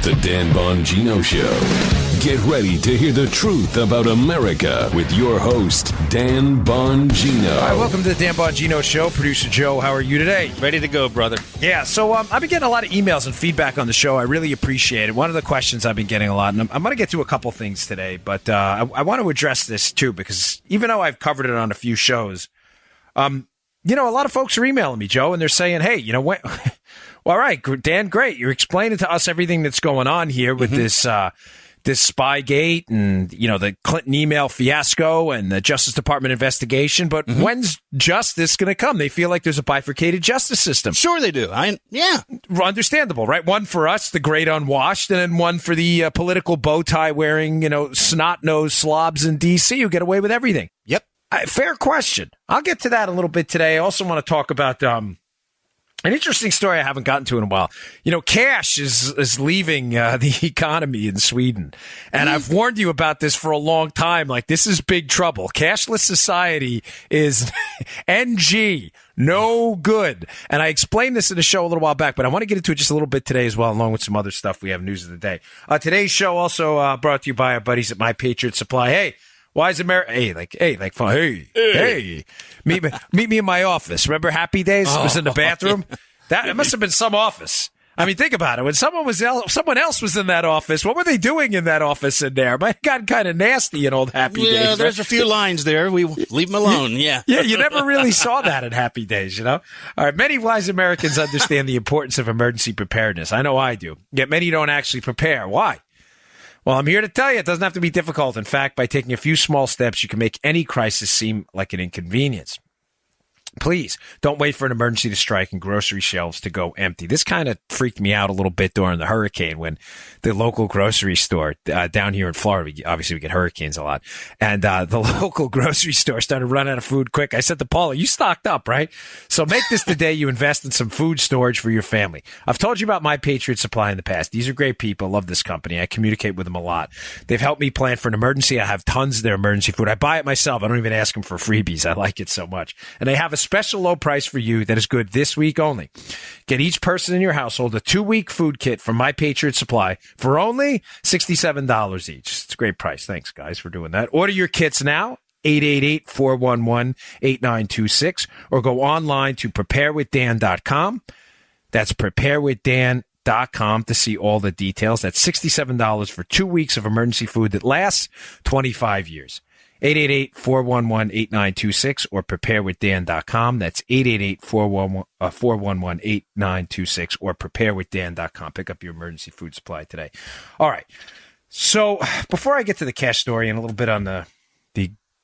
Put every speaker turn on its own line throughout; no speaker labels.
The Dan Bongino Show. Get ready to hear the truth about America with your host, Dan Bongino.
All right, welcome to the Dan Bongino Show. Producer Joe, how are you today?
Ready to go, brother.
Yeah, so I've been getting a lot of emails and feedback on the show. I really appreciate it. One of the questions I've been getting a lot, and I'm going to get to a couple things today, but I want to address this too, because even though I've covered it on a few shows, a lot of folks are emailing me, Joe, and they're saying, hey, well, all right, Dan, great. You're explaining to us everything that's going on here with this Spygate and, the Clinton email fiasco and the Justice Department investigation. But when's justice going to come? They feel like there's a bifurcated justice system.
Sure they do. Yeah.
Understandable, right? One for us, the great unwashed, and then one for the political bow tie wearing, snot-nosed slobs in D.C. who get away with everything.
Yep.
Fair question. I'll get to that a little bit today. I also want to talk about an interesting story I haven't gotten to in a while. Cash is leaving the economy in Sweden. And I've warned you about this for a long time. Like, this is big trouble. Cashless society is NG, no good. And I explained this in the show a little while back, but I want to get into it just a little bit today as well, along with some other stuff. We have news of the day. Today's show also brought to you by our buddies at My Patriot Supply. Hey, why is America? Hey, meet me in my office. Remember Happy Days? It was in the bathroom. It must have been some office. I mean, think about it. When someone else was in that office, what were they doing in that office in there? Might have gotten kind of nasty in old Happy Days.
Yeah, there's a few lines there. We leave them alone. Yeah.
Yeah, you never really saw that in Happy Days, All right, many wise Americans understand the importance of emergency preparedness. I know I do. Yet many don't actually prepare. Why? Well, I'm here to tell you it doesn't have to be difficult. In fact, by taking a few small steps, you can make any crisis seem like an inconvenience. Please don't wait for an emergency to strike and grocery shelves to go empty. This kind of freaked me out a little bit during the hurricane when the local grocery store down here in Florida, obviously we get hurricanes a lot, and the local grocery store started running out of food quick. I said to Paula, you stocked up, right? So make this the day you invest in some food storage for your family. I've told you about My Patriot Supply in the past. These are great people. Love this company. I communicate with them a lot. They've helped me plan for an emergency. I have tons of their emergency food. I buy it myself. I don't even ask them for freebies. I like it so much. And they have a special low price for you that is good this week only. Get each person in your household a 2-week food kit from My Patriot Supply for only $67 each. It's a great price. Thanks, guys, for doing that. Order your kits now, 888-411-8926, or go online to preparewithdan.com. That's preparewithdan.com to see all the details. That's $67 for 2 weeks of emergency food that lasts 25 years. 888-411-8926 or preparewithdan.com. That's 888-411-8926 or preparewithdan.com. Pick up your emergency food supply today. All right. So before I get to the cash story and a little bit on the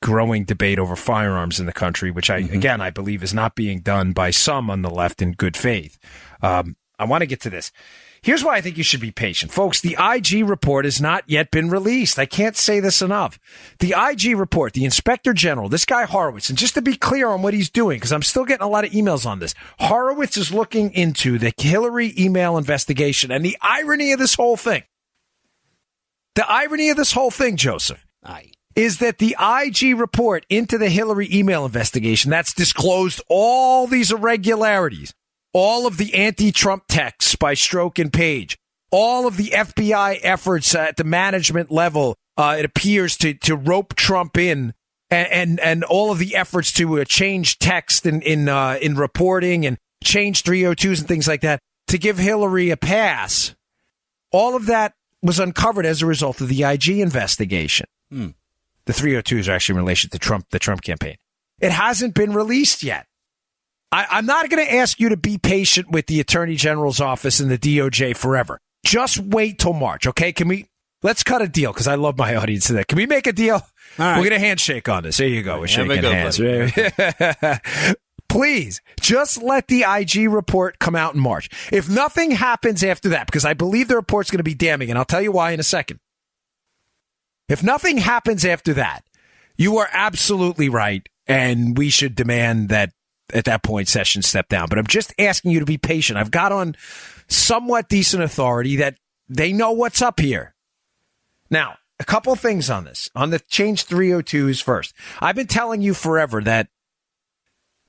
growing debate over firearms in the country, which I believe is not being done by some on the left in good faith, I want to get to this. Here's why I think you should be patient. Folks, the IG report has not yet been released. I can't say this enough. The IG report, the Inspector General, this guy Horowitz, and just to be clear on what he's doing, because I'm still getting a lot of emails on this, Horowitz is looking into the Hillary email investigation. And the irony of this whole thing, Joseph, is that the IG report into the Hillary email investigation that's disclosed all these irregularities, all of the anti-Trump texts by Strzok and Page, all of the FBI efforts at the management level, it appears to rope Trump in, and all of the efforts to change text in reporting and change 302s and things like that to give Hillary a pass. All of that was uncovered as a result of the IG investigation. The 302s are actually in relation to the Trump campaign. It hasn't been released yet. I'm not going to ask you to be patient with the Attorney General's office and the DOJ forever. Just wait till March, okay? Let's cut a deal, because I love my audience today. Can we make a deal? All right. We're going to handshake on this. There you go. We're shaking hands. Please, just let the IG report come out in March. If nothing happens after that, because I believe the report's going to be damning, and I'll tell you why in a second. If nothing happens after that, you are absolutely right, and we should demand that at that point Sessions step down. But I'm just asking you to be patient. I've got on somewhat decent authority that they know what's up here. Now, a couple things on this. On the change 302s first. I've been telling you forever that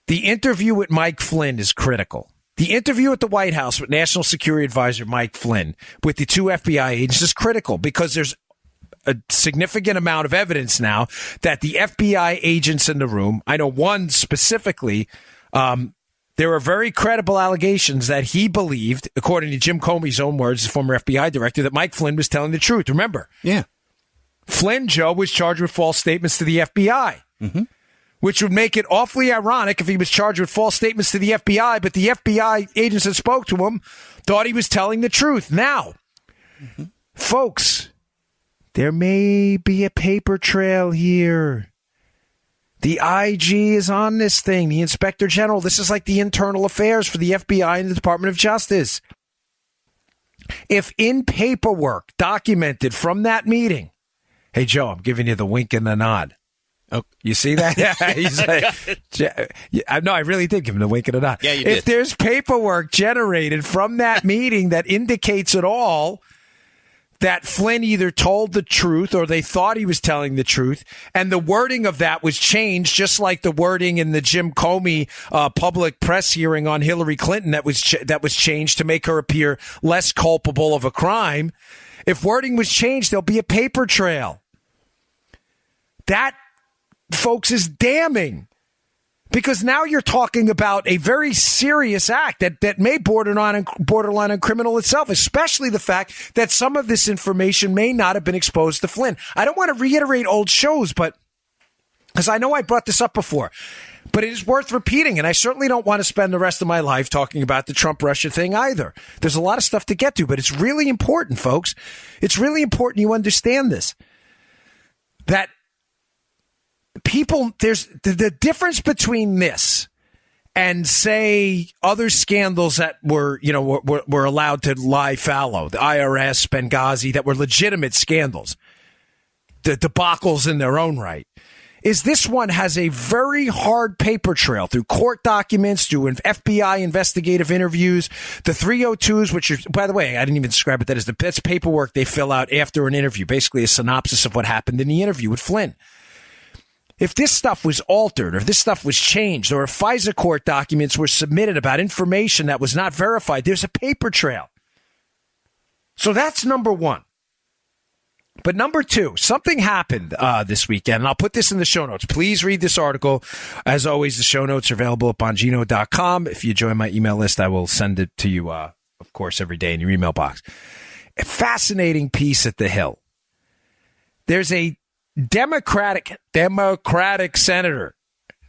the interview with Mike Flynn is critical. The interview at the White House with National Security Advisor Mike Flynn with the two FBI agents is critical because there's a significant amount of evidence now that the FBI agents in the room, I know one specifically, there are very credible allegations that he believed, according to Jim Comey's own words, the former FBI director, that Mike Flynn was telling the truth. Remember?
Yeah.
Flynn, Joe, was charged with false statements to the FBI, which would make it awfully ironic if he was charged with false statements to the FBI, but the FBI agents that spoke to him thought he was telling the truth. Now, folks, there may be a paper trail here. The IG is on this thing, the Inspector General. This is like the internal affairs for the FBI and the Department of Justice. If in paperwork documented from that meeting, hey, Joe, I'm giving you the wink and the nod.
Oh,
you see that? Yeah, he's like, no, I really did give him the wink and the nod.
Yeah, you did.
If there's paperwork generated from that meeting that indicates at all that Flynn either told the truth or they thought he was telling the truth, and the wording of that was changed, just like the wording in the Jim Comey public press hearing on Hillary Clinton that was changed to make her appear less culpable of a crime. If wording was changed, there'll be a paper trail. That, folks, is damning. Because now you're talking about a very serious act that may borderline on criminal itself, especially the fact that some of this information may not have been exposed to Flynn. I don't want to reiterate old shows, but because I know I brought this up before, but it is worth repeating, and I certainly don't want to spend the rest of my life talking about the Trump-Russia thing either. There's a lot of stuff to get to, but it's really important, folks. It's really important you understand this. That people, there's the difference between this and, say, other scandals that were allowed to lie fallow, the IRS, Benghazi, that were legitimate scandals, the debacles in their own right, is this one has a very hard paper trail through court documents, through FBI investigative interviews, the 302s, which are, by the way, I didn't even describe it, that's paperwork they fill out after an interview, basically a synopsis of what happened in the interview with Flynn. If this stuff was altered, or if this stuff was changed, or if FISA court documents were submitted about information that was not verified, there's a paper trail. So that's number one. But number two, something happened this weekend, and I'll put this in the show notes. Please read this article. As always, the show notes are available at Bongino.com. If you join my email list, I will send it to you, of course, every day in your email box. A fascinating piece at The Hill. There's a Democratic senator,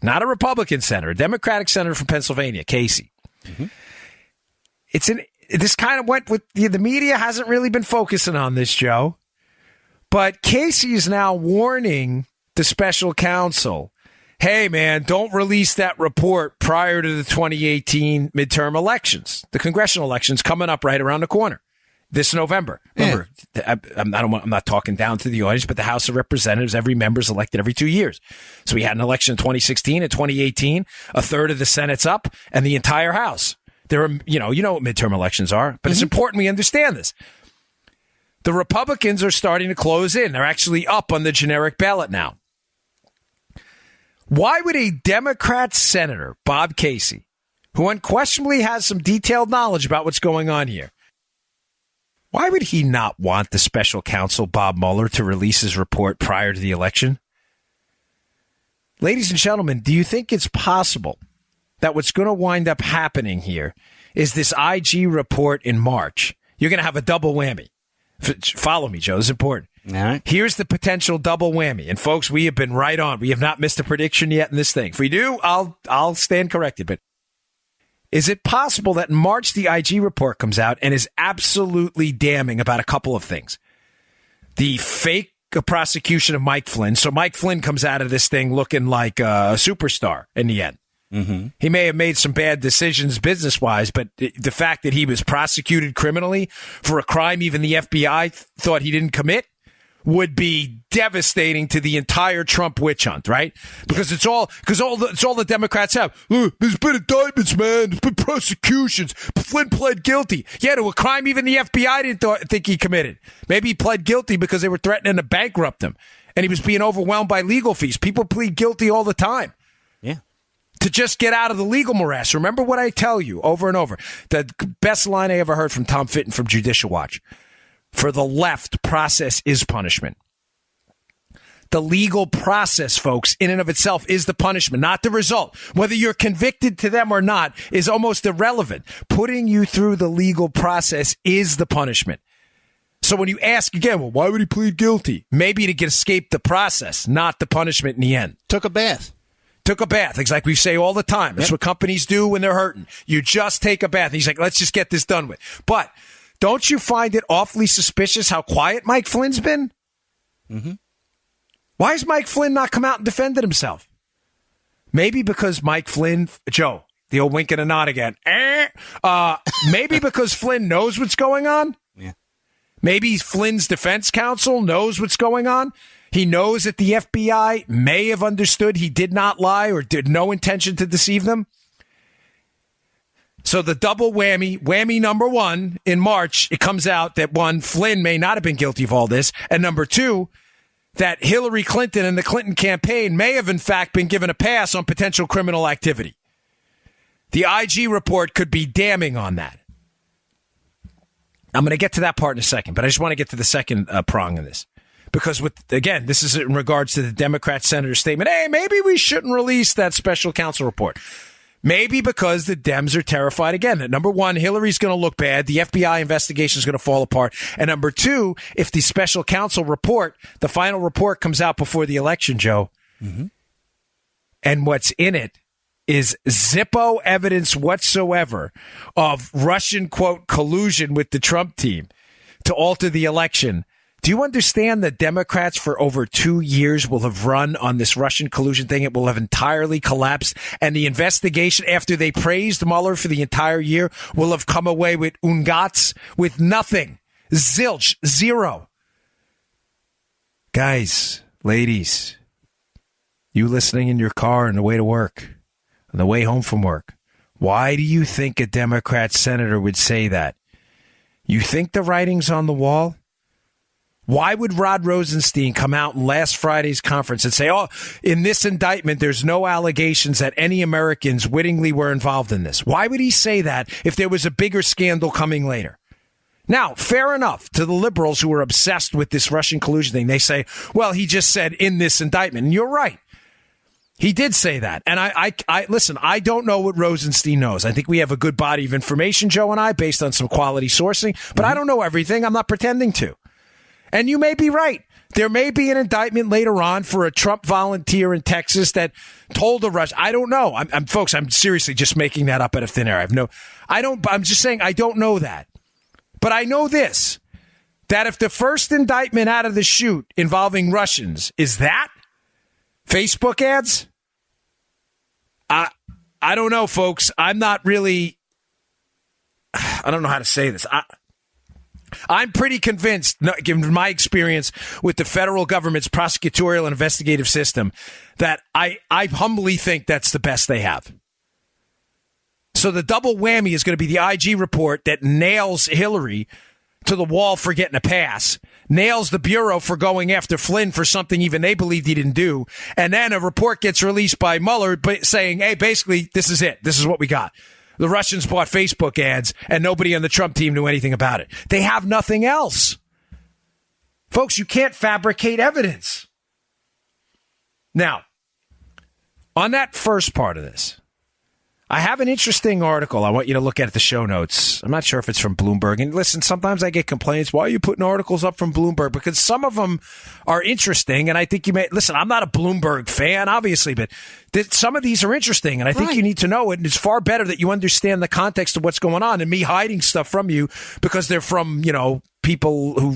not a Republican senator, a Democratic senator from Pennsylvania, Casey. This kind of went with the media hasn't really been focusing on this, Joe, but Casey is now warning the special counsel, hey man, don't release that report prior to the 2018 midterm elections, the congressional elections coming up right around the corner. This November. Remember, I'm not talking down to the audience, but the House of Representatives, every member is elected every 2 years. So we had an election in 2016 and 2018. A third of the Senate's up and the entire House. There are, you know what midterm elections are, but it's important we understand this. The Republicans are starting to close in. They're actually up on the generic ballot now. Why would a Democrat senator, Bob Casey, who unquestionably has some detailed knowledge about what's going on here, why would he not want the special counsel, Bob Mueller, to release his report prior to the election? Ladies and gentlemen, do you think it's possible that what's going to wind up happening here is this IG report in March? You're going to have a double whammy. Follow me, Joe. This is important.
All right.
Here's the potential double whammy. And folks, we have been right on. We have not missed a prediction yet in this thing. If we do, I'll stand corrected. But is it possible that in March the IG report comes out and is absolutely damning about a couple of things? The fake prosecution of Mike Flynn. So Mike Flynn comes out of this thing looking like a superstar in the end. He may have made some bad decisions business-wise, but the fact that he was prosecuted criminally for a crime even the FBI thought he didn't commit would be devastating to the entire Trump witch hunt, right? Because it's all the Democrats have. There's been indictments, man. There's been prosecutions. Flynn pled guilty. Yeah, to a crime even the FBI didn't think he committed. Maybe he pled guilty because they were threatening to bankrupt him, and he was being overwhelmed by legal fees. People plead guilty all the time.
Yeah.
to just get out of the legal morass. Remember what I tell you over and over. The best line I ever heard from Tom Fitton from Judicial Watch. For the left, process is punishment. The legal process, folks, in and of itself is the punishment, not the result. Whether you're convicted to them or not is almost irrelevant. Putting you through the legal process is the punishment. So when you ask again, well, why would he plead guilty? Maybe to escape the process, not the punishment in the end.
Took a bath.
Took a bath. It's like we say all the time. That's what companies do when they're hurting. You just take a bath. And he's like, let's just get this done with. But don't you find it awfully suspicious how quiet Mike Flynn's been? Mm-hmm. Why has Mike Flynn not come out and defended himself? Maybe because Mike Flynn, Joe, the old wink and a nod again. Maybe because Flynn knows what's going on.
Yeah.
Maybe Flynn's defense counsel knows what's going on. He knows that the FBI may have understood he did not lie or did no intention to deceive them. So the double whammy number one, in March, it comes out that one, Flynn may not have been guilty of all this. And number two, that Hillary Clinton and the Clinton campaign may have, in fact, been given a pass on potential criminal activity. The IG report could be damning on that. I'm going to get to that part in a second, but I just want to get to the second prong of this. Because, again, this is in regards to the Democrat senator's statement, hey, maybe we shouldn't release that special counsel report. Maybe because the Dems are terrified, again, that number one, Hillary's going to look bad, the FBI investigation is going to fall apart, and number two, if the special counsel report, the final report comes out before the election, Joe, and what's in it is Zippo evidence whatsoever of Russian, quote, collusion with the Trump team to alter the election. Do you understand that Democrats for over 2 years will have run on this Russian collusion thing? It will have entirely collapsed. And the investigation, after they praised Mueller for the entire year, will have come away with ungats, with nothing. Zilch. Zero. Guys, ladies, you listening in your car on the way to work, on the way home from work, why do you think a Democrat senator would say that? You think the writing's on the wall? Why would Rod Rosenstein come out in last Friday's conference and say, oh, in this indictment, there's no allegations that any Americans wittingly were involved in this? Why would he say that if there was a bigger scandal coming later? Now, fair enough to the liberals who are obsessed with this Russian collusion thing. They say, well, he just said in this indictment. And you're right. He did say that. And I listen, I don't know what Rosenstein knows. I think we have a good body of information, Joe and I, based on some quality sourcing. But I don't know everything. I'm not pretending to. And you may be right. There may be an indictment later on for a Trump volunteer in Texas that told a Russian. I don't know. Folks, I'm seriously just making that up out of thin air. I'm just saying I don't know that. But I know this, that if the first indictment out of the chute involving Russians is that, Facebook ads, I don't know, folks. I'm not really, I don't know how to say this. I'm pretty convinced, given my experience with the federal government's prosecutorial and investigative system, that I humbly think that's the best they have. So the double whammy is going to be the IG report that nails Hillary to the wall for getting a pass, nails the Bureau for going after Flynn for something even they believed he didn't do, and then a report gets released by Mueller saying, hey, basically, this is it. This is what we got. The Russians bought Facebook ads, and nobody on the Trump team knew anything about it. They have nothing else. Folks, you can't fabricate evidence. Now, on that first part of this, I have an interesting article I want you to look at the show notes. I'm not sure if it's from Bloomberg. And listen, sometimes I get complaints, why are you putting articles up from Bloomberg? Because some of them are interesting, and I think you may... Listen, I'm not a Bloomberg fan, obviously, but some of these are interesting, and I think you need to know it, and it's far better that you understand the context of what's going on than me hiding stuff from you because they're from, people who...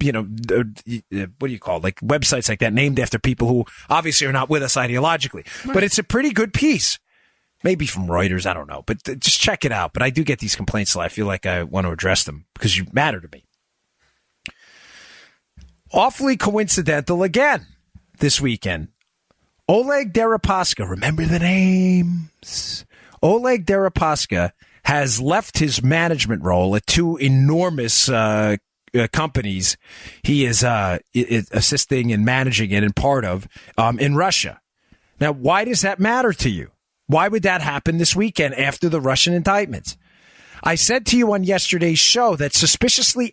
what do you call it? Like websites like that named after people who obviously are not with us ideologically. Right. But it's a pretty good piece. Maybe from Reuters, I don't know. But just check it out. But I do get these complaints, so I feel like I want to address them because you matter to me. Awfully coincidental again this weekend. Oleg Deripaska, remember the names? Oleg Deripaska has left his management role at two enormous companies he is assisting and managing it and part of in Russia. Now, why does that matter to you? Why would that happen this weekend after the Russian indictments? I said to you on yesterday's show that suspiciously